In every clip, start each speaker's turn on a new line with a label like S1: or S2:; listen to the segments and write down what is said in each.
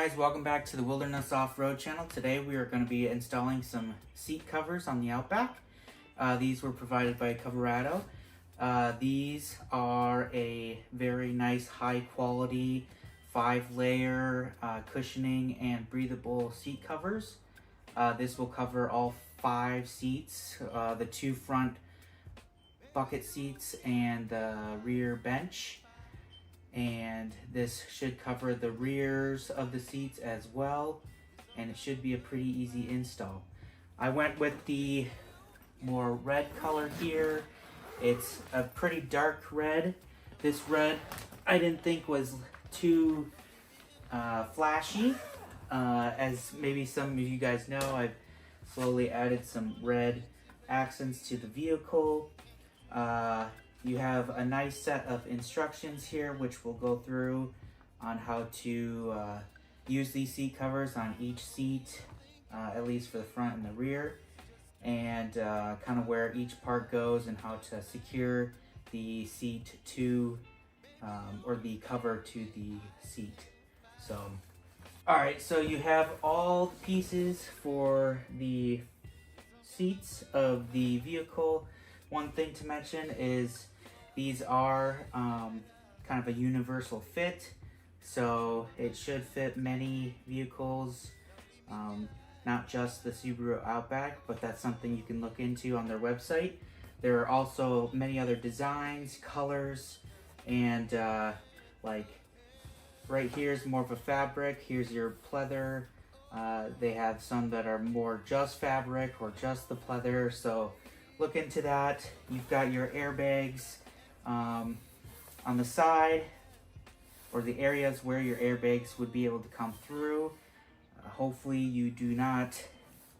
S1: guys, welcome back to the Wilderness Off-Road channel. Today we are going to be installing some seat covers on the Outback. These were provided by Coverado. These are a very nice high quality 5-layer cushioning and breathable seat covers. This will cover all 5 seats, the 2 front bucket seats and the rear bench. And this should cover the rears of the seats as well, and it should be a pretty easy install. I went with the more red color here. It's a pretty dark red. This red I didn't think was too flashy. As maybe some of you guys know, I've slowly added some red accents to the vehicle. You have a nice set of instructions here, which we'll go through on how to use these seat covers on each seat, at least for the front and the rear, and kind of where each part goes and how to secure the seat to, or the cover to the seat. So, all right, so you have all the pieces for the seats of the vehicle. One thing to mention is these are kind of a universal fit, so it should fit many vehicles, not just the Subaru Outback, but that's something you can look into on their website. There are also many other designs, colors, and like right here is more of a fabric. Here's your pleather. They have some that are more just fabric or just the pleather, so look into that. You've got your airbags on the side, or the areas where your airbags would be able to come through. Hopefully you do not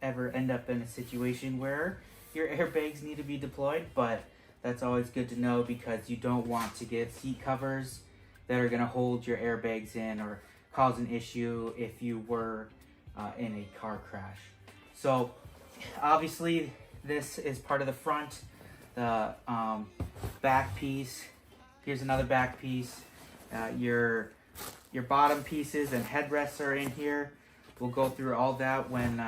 S1: ever end up in a situation where your airbags need to be deployed, but that's always good to know because you don't want to get seat covers that are going to hold your airbags in or cause an issue if you were in a car crash. So obviously this is part of the front. The back piece, here's another back piece. Your bottom pieces and headrests are in here. We'll go through all that when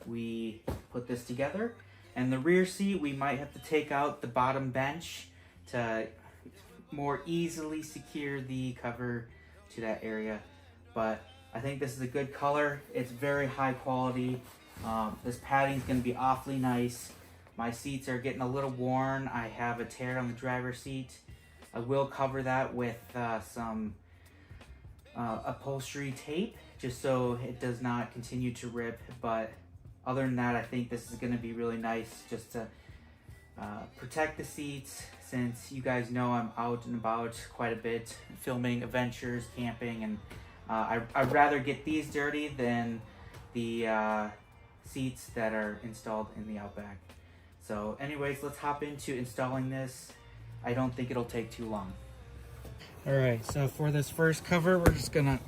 S1: we put this together. And the rear seat, we might have to take out the bottom bench to more easily secure the cover to that area. But I think this is a good color. It's very high quality. This padding is going to be awfully nice. My seats are getting a little worn. I have a tear on the driver's seat. I will cover that with some upholstery tape, just so it does not continue to rip. But other than that, I think this is going to be really nice just to protect the seats, since you guys know I'm out and about quite a bit, filming adventures, camping, and I'd rather get these dirty than the seats that are installed in the Outback. So anyways, let's hop into installing this. I don't think it'll take too long. All right, so for this first cover, we're just gonna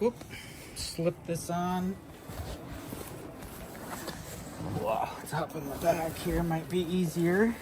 S1: slip this on. Wow, top in the back here might be easier.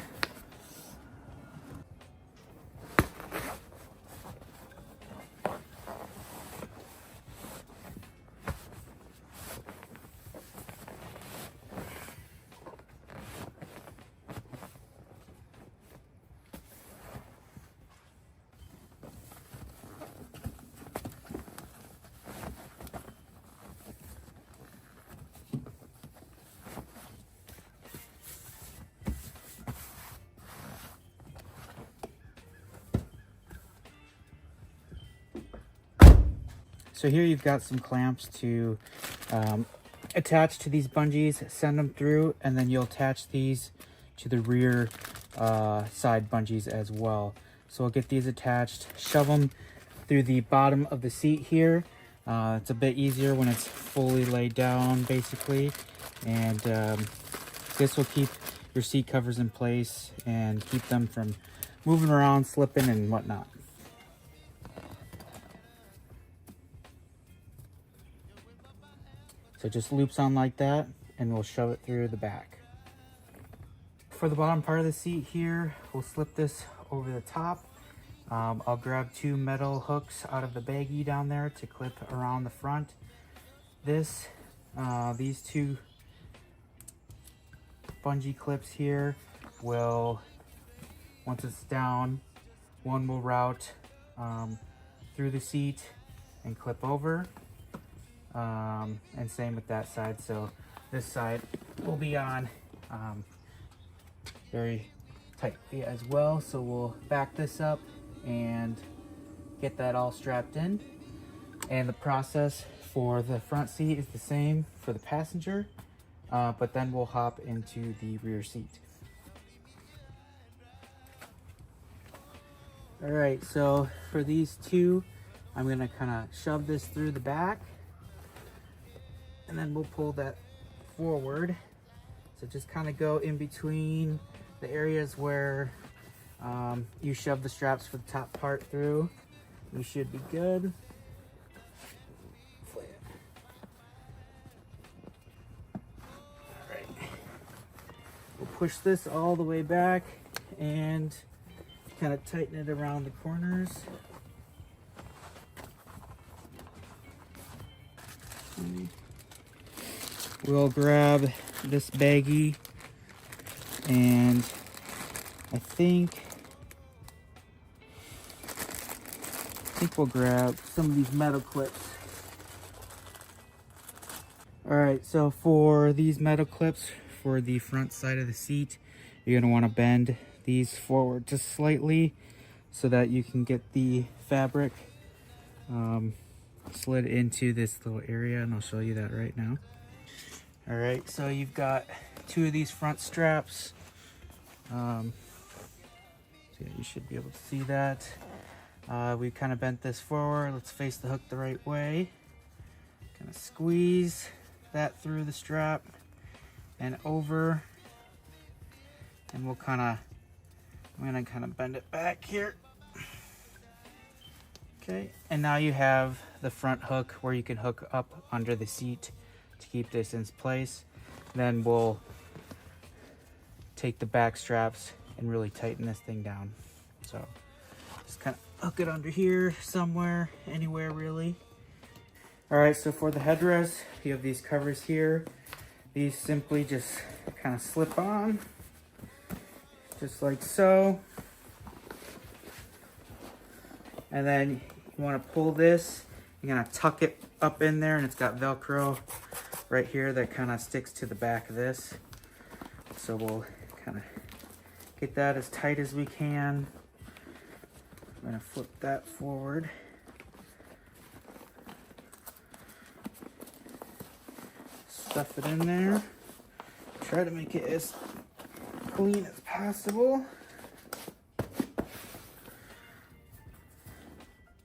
S1: So here you've got some clamps to attach to these bungees, send them through, and then you'll attach these to the rear side bungees as well. So we'll get these attached, shove them through the bottom of the seat here. It's a bit easier when it's fully laid down, basically. And this will keep your seat covers in place and keep them from moving around, slipping, and whatnot. So it just loops on like that, and we'll shove it through the back. For the bottom part of the seat here, we'll slip this over the top. I'll grab 2 metal hooks out of the baggie down there to clip around the front. these two bungee clips here will, once it's down, one will route through the seat and clip over, and same with that side. So this side will be on very tightly as well. So we'll back this up and get that all strapped in. And the process for the front seat is the same for the passenger, but then we'll hop into the rear seat. All right, so for these two, I'm gonna kind of shove this through the back, and then we'll pull that forward. So just kind of go in between the areas where you shove the straps for the top part through. We should be good. All right, we'll push this all the way back and kind of tighten it around the corners. We'll grab this baggie, and I think we'll grab some of these metal clips. All right, so for these metal clips for the front side of the seat, you're gonna want to bend these forward just slightly so that you can get the fabric slid into this little area, and I'll show you that right now. All right, so you've got two of these front straps. So yeah, you should be able to see that. We kind of bent this forward. Let's face the hook the right way. Kind of squeeze that through the strap and over, and we'll I'm gonna kind of bend it back here. Okay, and now you have the front hook where you can hook up under the seat to keep this in place. Then we'll take the back straps and really tighten this thing down. So just kind of hook it under here somewhere, anywhere really. All right, so for the headrest, you have these covers here. These simply just kind of slip on, just like so. And then you want to pull this, you're gonna tuck it up in there, and it's got Velcro right here that kind of sticks to the back of this. So we'll kind of get that as tight as we can. I'm gonna flip that forward. Stuff it in there. Try to make it as clean as possible.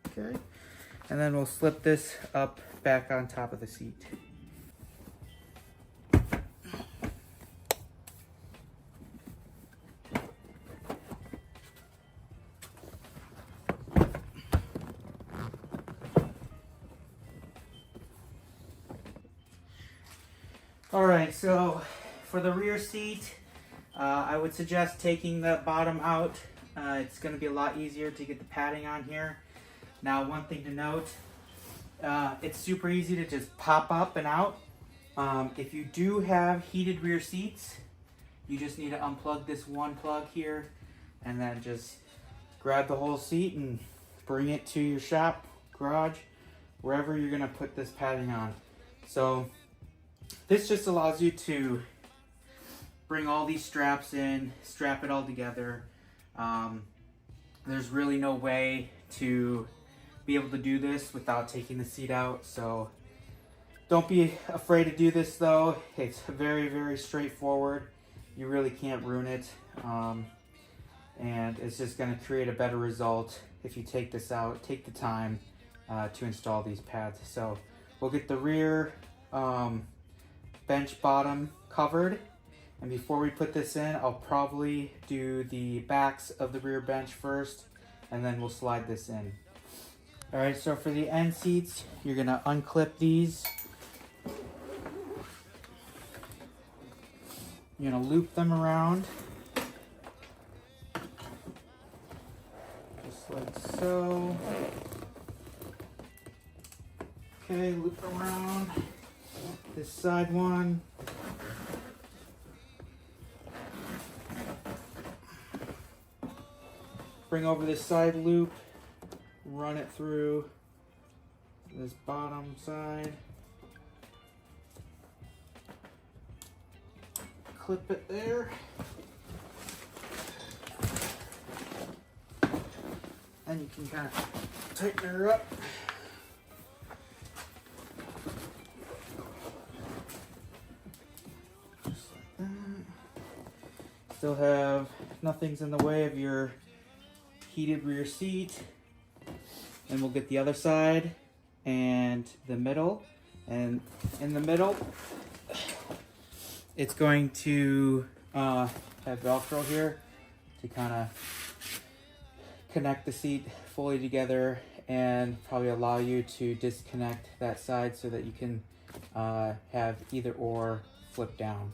S1: Okay, and then we'll slip this up back on top of the seat. All right, so for the rear seat, I would suggest taking the bottom out. It's going to be a lot easier to get the padding on here. Now, one thing to note, it's super easy to just pop up and out. If you do have heated rear seats, you just need to unplug this one plug here and then just grab the whole seat and bring it to your shop, garage, wherever you're going to put this padding on. So this just allows you to bring all these straps in, strap it all together. There's really no way to be able to do this without taking the seat out. So don't be afraid to do this though. It's very, very straightforward. You really can't ruin it. And it's just gonna create a better result if you take this out, take the time to install these pads. So we'll get the rear bench bottom covered. And before we put this in, I'll probably do the backs of the rear bench first, and then we'll slide this in. All right, so for the end seats, you're gonna unclip these. You're gonna loop them around. Just like so. Okay, loop around. this side one. Bring over this side loop, run it through this bottom side. Clip it there. And you can kind of tighten her up. Just like that. Still have nothing's in the way of your heated rear seat. And we'll get the other side and the middle. And in the middle, it's going to have Velcro here to kind of connect the seat fully together and probably allow you to disconnect that side so that you can have either or flip down.